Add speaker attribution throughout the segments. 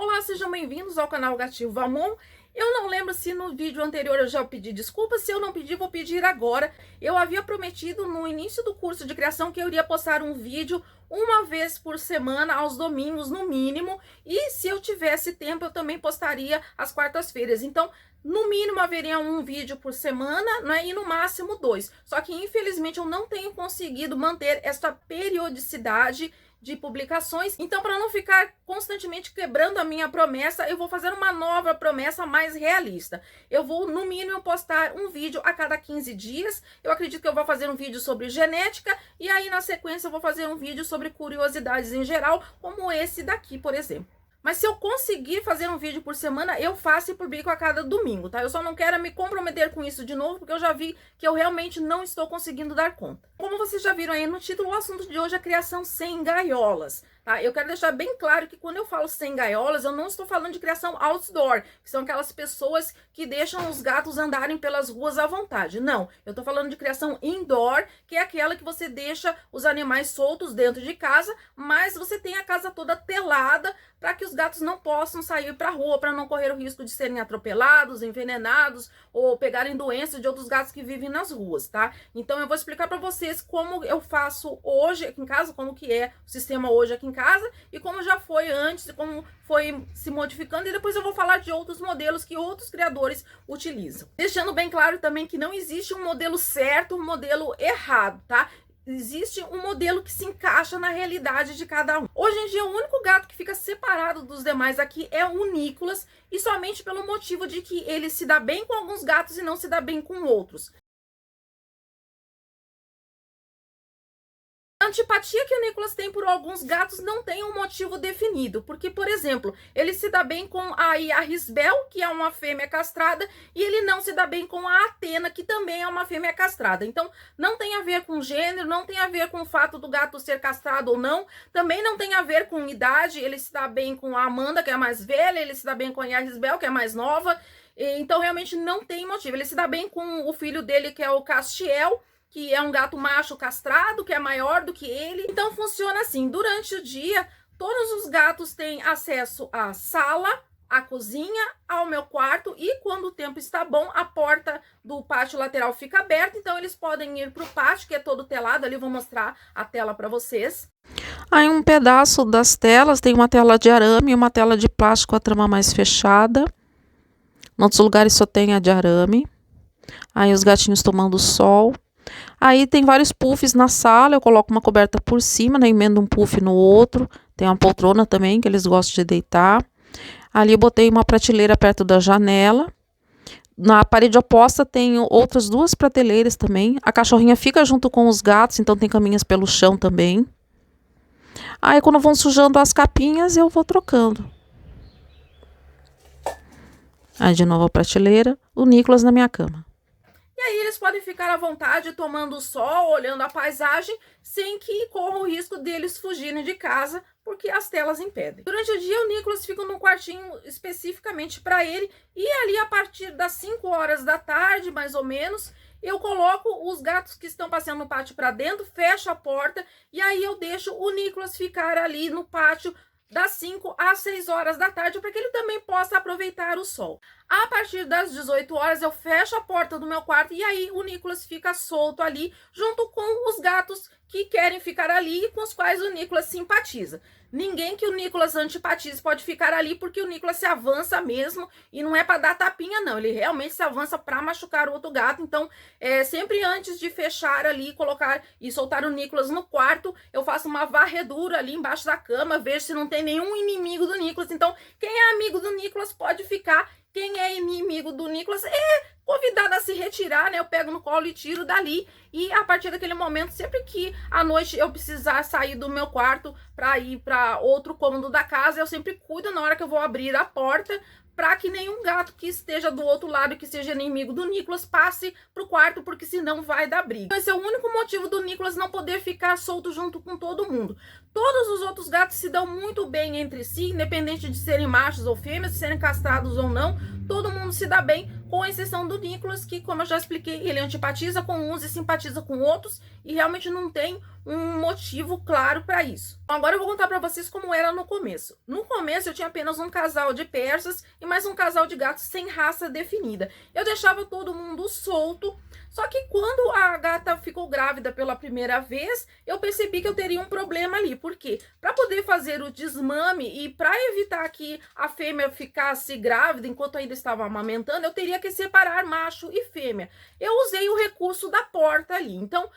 Speaker 1: Olá, sejam bem-vindos ao canal Gatinho Valmon. Eu não lembro se no vídeo anterior eu já pedi desculpas. Se eu não pedi, vou pedir agora. Eu havia prometido no início do curso de criação que eu iria postar um vídeo uma vez por semana, aos domingos no mínimo. E se eu tivesse tempo, eu também postaria às quartas-feiras. Então, no mínimo haveria um vídeo por semana, né, e no máximo 2. Só que infelizmente eu não tenho conseguido manter essa periodicidade de publicações. Então, para não ficar constantemente quebrando a minha promessa, eu vou fazer uma nova promessa mais realista. Eu vou, no mínimo, postar um vídeo a cada 15 dias. Eu acredito que eu vou fazer um vídeo sobre genética e aí, na sequência, eu vou fazer um vídeo sobre curiosidades em geral, como esse daqui, por exemplo. Mas se eu conseguir fazer um vídeo por semana, eu faço e publico a cada domingo, tá? Eu só não quero me comprometer com isso de novo, porque eu já vi que eu realmente não estou conseguindo dar conta. Como vocês já viram aí no título, o assunto de hoje é criação sem gaiolas, tá? Eu quero deixar bem claro que quando eu falo sem gaiolas, eu não estou falando de criação outdoor, que são aquelas pessoas que deixam os gatos andarem pelas ruas à vontade. Não, eu tô falando de criação indoor, que é aquela que você deixa os animais soltos dentro de casa, mas você tem a casa toda telada, para que os gatos não possam sair para a rua, para não correr o risco de serem atropelados, envenenados ou pegarem doenças de outros gatos que vivem nas ruas, tá? Então eu vou explicar para vocês como eu faço hoje aqui em casa, como que é o sistema hoje aqui em casa e como já foi antes, e como foi se modificando, e depois eu vou falar de outros modelos que outros criadores utilizam. Deixando bem claro também que não existe um modelo certo, um modelo errado, tá? Existe um modelo que se encaixa na realidade de cada um. Hoje em dia, o único gato que fica separado dos demais aqui é o Nicolas, e somente pelo motivo de que ele se dá bem com alguns gatos e não se dá bem com outros. A antipatia que o Nicolas tem por alguns gatos não tem um motivo definido, porque, por exemplo, ele se dá bem com a Risbel, que é uma fêmea castrada, e ele não se dá bem com a Athena, que também é uma fêmea castrada. Então, não tem a ver com gênero, não tem a ver com o fato do gato ser castrado ou não, também não tem a ver com idade. Ele se dá bem com a Amanda, que é a mais velha, ele se dá bem com a Risbel, que é a mais nova, então realmente não tem motivo. Ele se dá bem com o filho dele, que é o Castiel, que é um gato macho castrado, que é maior do que ele. Então funciona assim: durante o dia, todos os gatos têm acesso à sala, à cozinha, ao meu quarto, e quando o tempo está bom, a porta do pátio lateral fica aberta, então eles podem ir para o pátio, que é todo telado. Ali eu vou mostrar a tela para vocês. Aí um pedaço das telas tem uma tela de arame e uma tela de plástico, a trama mais fechada. Em outros lugares só tem a de arame. Aí os gatinhos tomando sol. Aí tem vários puffs na sala, eu coloco uma coberta por cima, né, emendo um puff no outro. Tem uma poltrona também, que eles gostam de deitar. Ali eu botei uma prateleira perto da janela. Na parede oposta tem outras duas prateleiras também. A cachorrinha fica junto com os gatos, então tem caminhas pelo chão também. Aí quando vão sujando as capinhas, eu vou trocando. Aí de novo a prateleira, o Nicolas na minha cama. E aí eles podem ficar à vontade tomando sol, olhando a paisagem, sem que corra o risco deles fugirem de casa, porque as telas impedem. Durante o dia, o Nicolas fica num quartinho especificamente para ele, e ali a partir das 5 horas da tarde, mais ou menos, eu coloco os gatos que estão passeando no pátio para dentro, fecho a porta, e aí eu deixo o Nicolas ficar ali no pátio das 5 às 6 horas da tarde, para que ele também possa aproveitar o sol. A partir das 18 horas, eu fecho a porta do meu quarto, e aí o Nicolas fica solto ali, junto com os gatos que querem ficar ali e com os quais o Nicolas simpatiza. Ninguém que o Nicolas antipatize pode ficar ali, porque o Nicolas se avança mesmo, e não é para dar tapinha não, ele realmente se avança para machucar o outro gato. Então, sempre antes de fechar ali, colocar e soltar o Nicolas no quarto, eu faço uma varredura ali embaixo da cama, vejo se não tem nenhum inimigo do Nicolas. Então, quem é amigo do Nicolas pode ficar, quem é inimigo do Nicolas é convidado a se retirar, né? Eu pego no colo e tiro dali. E a partir daquele momento, sempre que à noite eu precisar sair do meu quarto para ir para outro cômodo da casa, eu sempre cuido na hora que eu vou abrir a porta, para que nenhum gato que esteja do outro lado, que seja inimigo do Nicolas, passe pro quarto, porque senão vai dar briga. Esse é o único motivo do Nicolas não poder ficar solto junto com todo mundo. Todos os outros gatos se dão muito bem entre si, independente de serem machos ou fêmeas, de serem castrados ou não. todo mundo se dá bem, com exceção do Nicolas, que, como eu já expliquei, ele antipatiza com uns e simpatiza com outros, e realmente não tem um motivo claro para isso. Agora eu vou contar para vocês como era no começo. No começo eu tinha apenas um casal de persas e mais um casal de gatos sem raça definida. Eu deixava todo mundo solto, só que quando a gata ficou grávida pela primeira vez, eu percebi que eu teria um problema ali. Por quê? Para poder fazer o desmame e para evitar que a fêmea ficasse grávida enquanto ainda estava amamentando, eu teria que separar macho e fêmea. Eu usei o recurso da porta ali. Então,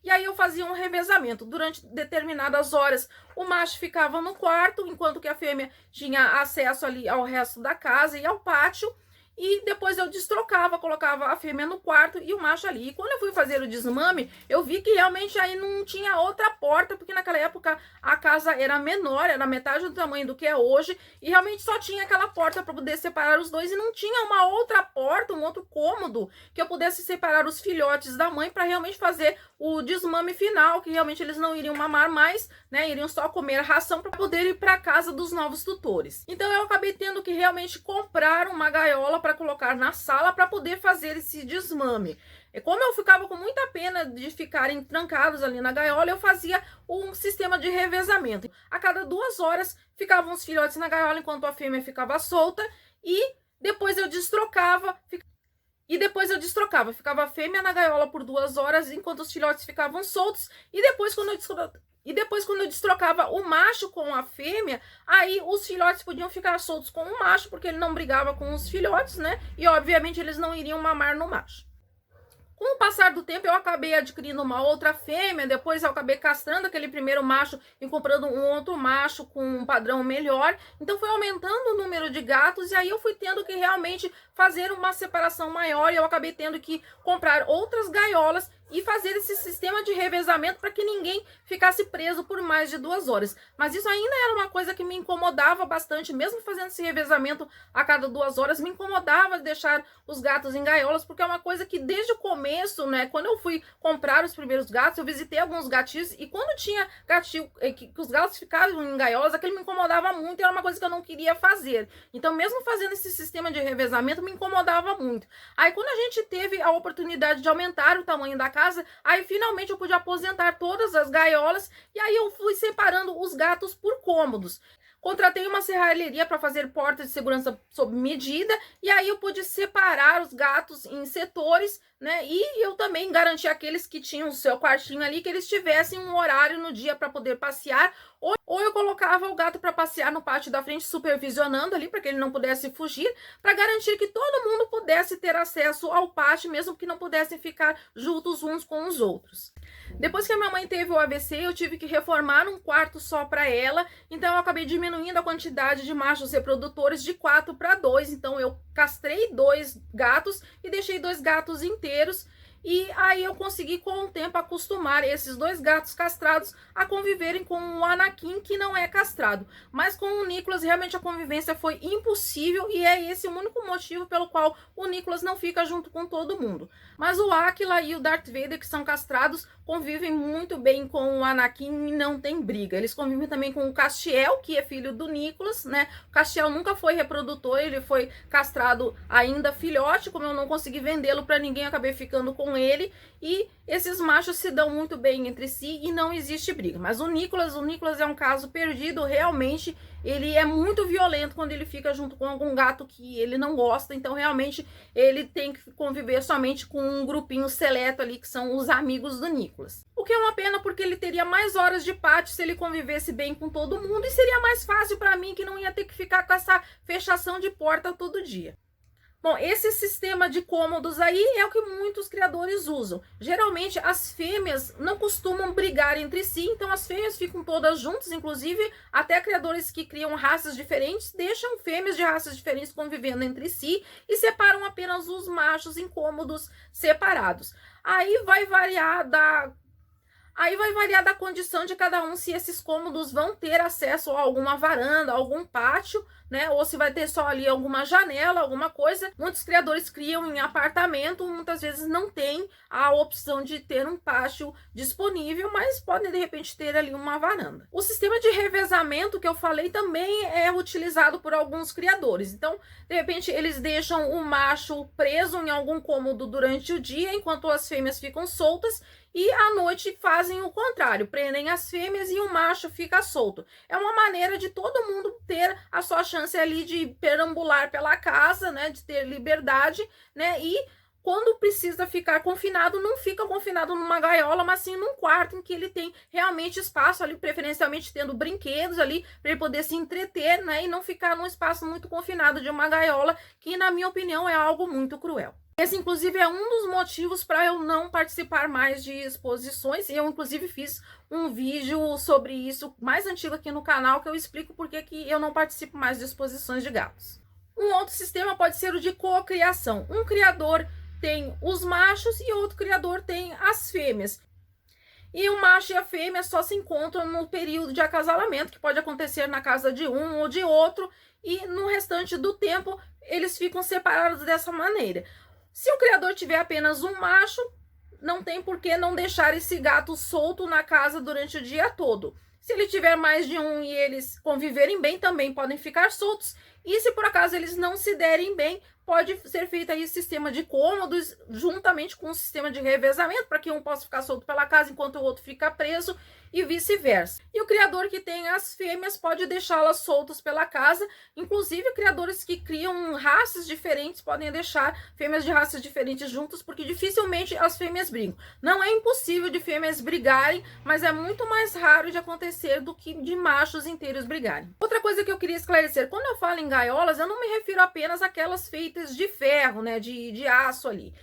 Speaker 1: e aí eu fazia um revezamento. Durante determinadas horas, o macho ficava no quarto, enquanto que a fêmea tinha acesso ali ao resto da casa e ao pátio. E depois eu destrocava, colocava a fêmea no quarto e o macho ali. E quando eu fui fazer o desmame, eu vi que realmente aí não tinha outra porta, porque naquela época a casa era menor, era metade do tamanho do que é hoje, e realmente só tinha aquela porta para poder separar os dois, e não tinha uma outra porta, um outro cômodo, que eu pudesse separar os filhotes da mãe para realmente fazer o desmame final, que realmente eles não iriam mamar mais, né? Iriam só comer a ração para poder ir para casa dos novos tutores. Então eu acabei tendo que realmente comprar uma gaiola para colocar na sala para poder fazer esse desmame. E como eu ficava com muita pena de ficarem trancados ali na gaiola, eu fazia um sistema de revezamento. A cada 2 horas ficavam os filhotes na gaiola enquanto a fêmea ficava solta, e depois eu destrocava. Ficava a fêmea na gaiola por 2 horas enquanto os filhotes ficavam soltos, e depois quando eu destrocava o macho com a fêmea, aí os filhotes podiam ficar soltos com o macho, porque ele não brigava com os filhotes, né? E obviamente eles não iriam mamar no macho. Com o passar do tempo, eu acabei adquirindo uma outra fêmea, depois eu acabei castrando aquele primeiro macho e comprando um outro macho com um padrão melhor. Então foi aumentando o número de gatos, e aí eu fui tendo que realmente fazer uma separação maior, e eu acabei tendo que comprar outras gaiolas e fazer esse sistema de revezamento para que ninguém ficasse preso por mais de 2 horas. Mas isso ainda era uma coisa que me incomodava bastante, mesmo fazendo esse revezamento a cada 2 horas, me incomodava deixar os gatos em gaiolas, porque é uma coisa que desde o começo, né, quando eu fui comprar os primeiros gatos, eu visitei alguns gatinhos, e quando tinha gatinho que os gatos ficavam em gaiolas, aquilo me incomodava muito, e era uma coisa que eu não queria fazer. Então, mesmo fazendo esse sistema de revezamento, me incomodava muito. Aí, quando a gente teve a oportunidade de aumentar o tamanho da casa, aí finalmente eu pude aposentar todas as gaiolas, e aí eu fui separando os gatos por cômodos. Contratei uma serralheria para fazer portas de segurança sob medida, e aí eu pude separar os gatos em setores, né? E eu também garanti aqueles que tinham o seu quartinho ali, que eles tivessem um horário no dia para poder passear, ou eu colocava o gato para passear no pátio da frente, supervisionando ali, para que ele não pudesse fugir, para garantir que todo mundo pudesse ter acesso ao pátio, mesmo que não pudessem ficar juntos uns com os outros. Depois que a minha mãe teve o AVC, eu tive que reformar um quarto só para ela, então eu acabei diminuindo a quantidade de machos reprodutores de 4 para 2, então eu castrei 2 gatos e deixei 2 gatos inteiros. E aí eu consegui com o tempo acostumar esses 2 gatos castrados a conviverem com o Anakin, que não é castrado. Mas com o Nicolas realmente a convivência foi impossível, e é esse o único motivo pelo qual o Nicolas não fica junto com todo mundo. Mas o Aquila e o Darth Vader, que são castrados, convivem muito bem com o Anakin e não tem briga. Eles convivem também com o Castiel, que é filho do Nicolas, né? O Castiel nunca foi reprodutor, ele foi castrado ainda filhote. Como eu não consegui vendê-lo para ninguém, eu acabei ficando com ele, e esses machos se dão muito bem entre si e não existe briga. Mas o Nicolas é um caso perdido, realmente. Ele é muito violento quando ele fica junto com algum gato que ele não gosta, então realmente ele tem que conviver somente com um grupinho seleto ali, que são os amigos do Nicolas. O que é uma pena, porque ele teria mais horas de pátio se ele convivesse bem com todo mundo, e seria mais fácil para mim, que não ia ter que ficar com essa fechação de porta todo dia. Bom, esse sistema de cômodos aí é o que muitos criadores usam. Geralmente as fêmeas não costumam brigar entre si, então as fêmeas ficam todas juntas, inclusive até criadores que criam raças diferentes deixam fêmeas de raças diferentes convivendo entre si e separam apenas os machos em cômodos separados. Aí vai variar Aí vai variar da condição de cada um, se esses cômodos vão ter acesso a alguma varanda, algum pátio, né? Ou se vai ter só ali alguma janela, alguma coisa. Muitos criadores criam em apartamento, muitas vezes não tem a opção de ter um pátio disponível, mas podem de repente ter ali uma varanda. O sistema de revezamento que eu falei também é utilizado por alguns criadores. Então, de repente, eles deixam o macho preso em algum cômodo durante o dia, enquanto as fêmeas ficam soltas, e à noite fazem o contrário, prendem as fêmeas e o macho fica solto. É uma maneira de todo mundo ter a sua chance ali de perambular pela casa, né, de ter liberdade, né, e quando precisa ficar confinado, não fica confinado numa gaiola, mas sim num quarto em que ele tem realmente espaço ali, preferencialmente tendo brinquedos ali, para ele poder se entreter, né, e não ficar num espaço muito confinado de uma gaiola, que na minha opinião é algo muito cruel. Esse, inclusive, é um dos motivos para eu não participar mais de exposições. Eu, inclusive, fiz um vídeo sobre isso mais antigo aqui no canal, que eu explico por que eu não participo mais de exposições de gatos. Um outro sistema pode ser o de cocriação. Um criador tem os machos e outro criador tem as fêmeas. E o macho e a fêmea só se encontram no período de acasalamento, que pode acontecer na casa de um ou de outro, e no restante do tempo eles ficam separados dessa maneira. Se o criador tiver apenas um macho, não tem por que não deixar esse gato solto na casa durante o dia todo. Se ele tiver mais de um e eles conviverem bem, também podem ficar soltos. E se por acaso eles não se derem bem, pode ser feito aí sistema de cômodos juntamente com o sistema de revezamento, para que um possa ficar solto pela casa enquanto o outro fica preso e vice-versa. E o criador que tem as fêmeas pode deixá-las soltas pela casa, inclusive criadores que criam raças diferentes podem deixar fêmeas de raças diferentes juntas, porque dificilmente as fêmeas brigam. Não é impossível de fêmeas brigarem, mas é muito mais raro de acontecer do que de machos inteiros brigarem. Outra coisa que eu queria esclarecer, quando eu falo em gaiolas, eu não me refiro apenas àquelas feitas de ferro, né, de aço ali.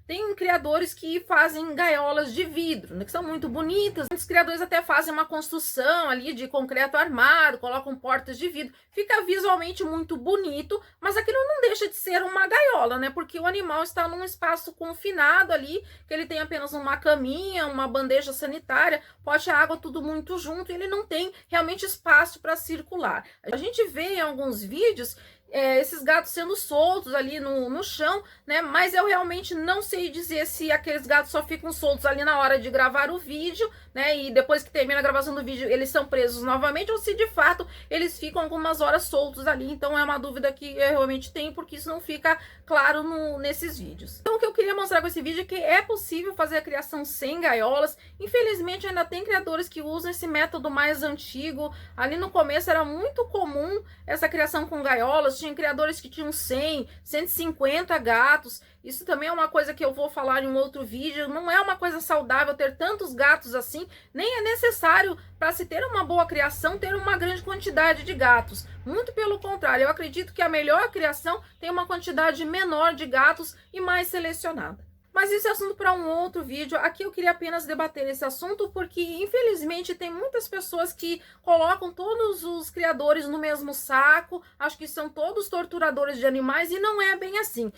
Speaker 1: Tem criadores que fazem gaiolas de vidro, né, que são muito bonitas. Muitos criadores até fazem uma construção ali de concreto armado, colocam portas de vidro. Fica visualmente muito bonito, mas aquilo não deixa de ser uma gaiola, né? Porque o animal está num espaço confinado ali, que ele tem apenas uma caminha, uma bandeja sanitária, pote a água, tudo muito junto, e ele não tem realmente espaço para circular. A gente vê em alguns vídeos esses gatos sendo soltos ali no chão, né? Mas eu realmente não sei dizer se aqueles gatos só ficam soltos ali na hora de gravar o vídeo, né? E depois que termina a gravação do vídeo, eles são presos novamente, ou se de fato eles ficam algumas horas soltos ali. Então é uma dúvida que eu realmente tenho, porque isso não fica claro nesses vídeos. Então o que eu queria mostrar com esse vídeo é que é possível fazer a criação sem gaiolas. Infelizmente ainda tem criadores que usam esse método mais antigo. Ali no começo era muito comum essa criação com gaiolas. Tinha criadores que tinham 100, 150 gatos. Isso também é uma coisa que eu vou falar em um outro vídeo. Não é uma coisa saudável ter tantos gatos assim. Nem é necessário, para se ter uma boa criação, ter uma grande quantidade de gatos. Muito pelo contrário, eu acredito que a melhor criação tem uma quantidade menor de gatos e mais selecionada. Mas esse é assunto para um outro vídeo. Aqui eu queria apenas debater esse assunto porque, infelizmente, tem muitas pessoas que colocam todos os criadores no mesmo saco, acho que são todos torturadores de animais, e não é bem assim.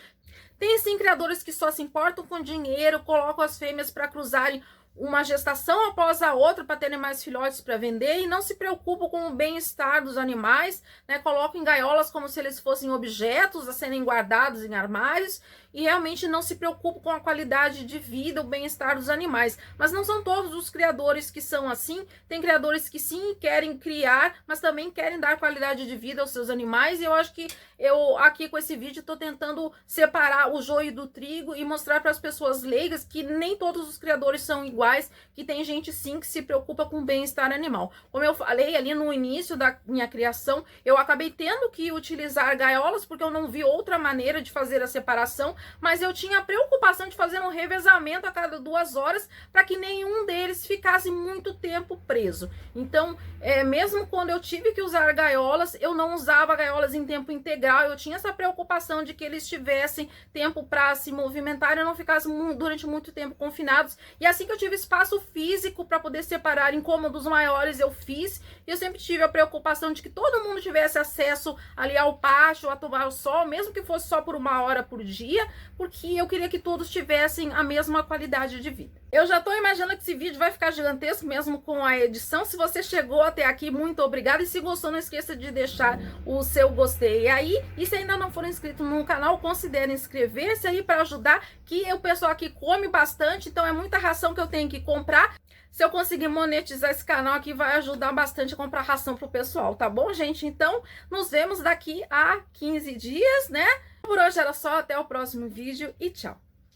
Speaker 1: Tem sim criadores que só se importam com dinheiro, colocam as fêmeas para cruzarem uma gestação após a outra para terem mais filhotes para vender e não se preocupam com o bem-estar dos animais, né? Colocam em gaiolas como se eles fossem objetos a serem guardados em armários e realmente não se preocupam com a qualidade de vida, o bem-estar dos animais. Mas não são todos os criadores que são assim. Tem criadores que sim querem criar, mas também querem dar qualidade de vida aos seus animais, e eu acho que eu aqui com esse vídeo estou tentando separar o joio do trigo e mostrar para as pessoas leigas que nem todos os criadores são iguais, que tem gente sim que se preocupa com o bem-estar animal. Como eu falei ali no início da minha criação, eu acabei tendo que utilizar gaiolas porque eu não vi outra maneira de fazer a separação, mas eu tinha a preocupação de fazer um revezamento a cada 2 horas para que nenhum deles ficasse muito tempo preso. Então, mesmo quando eu tive que usar gaiolas, eu não usava gaiolas em tempo integral, eu tinha essa preocupação de que eles tivessem tempo para se movimentar e não ficassem durante muito tempo confinados. E assim que eu tive espaço físico para poder separar em cômodos maiores, eu fiz. E eu sempre tive a preocupação de que todo mundo tivesse acesso ali ao pátio, a tomar o sol, mesmo que fosse só por 1 hora por dia, porque eu queria que todos tivessem a mesma qualidade de vida. Eu já tô imaginando que esse vídeo vai ficar gigantesco mesmo com a edição. Se você chegou até aqui, muito obrigada. E se gostou, não esqueça de deixar o seu gostei aí. E se ainda não for inscrito no canal, considere inscrever-se aí para ajudar, que o pessoal aqui come bastante, então é muita ração que eu tenho que comprar. Se eu conseguir monetizar esse canal aqui, vai ajudar bastante a comprar ração pro pessoal, tá bom, gente? Então, nos vemos daqui a 15 dias, né? Por hoje era só, até o próximo vídeo e tchau!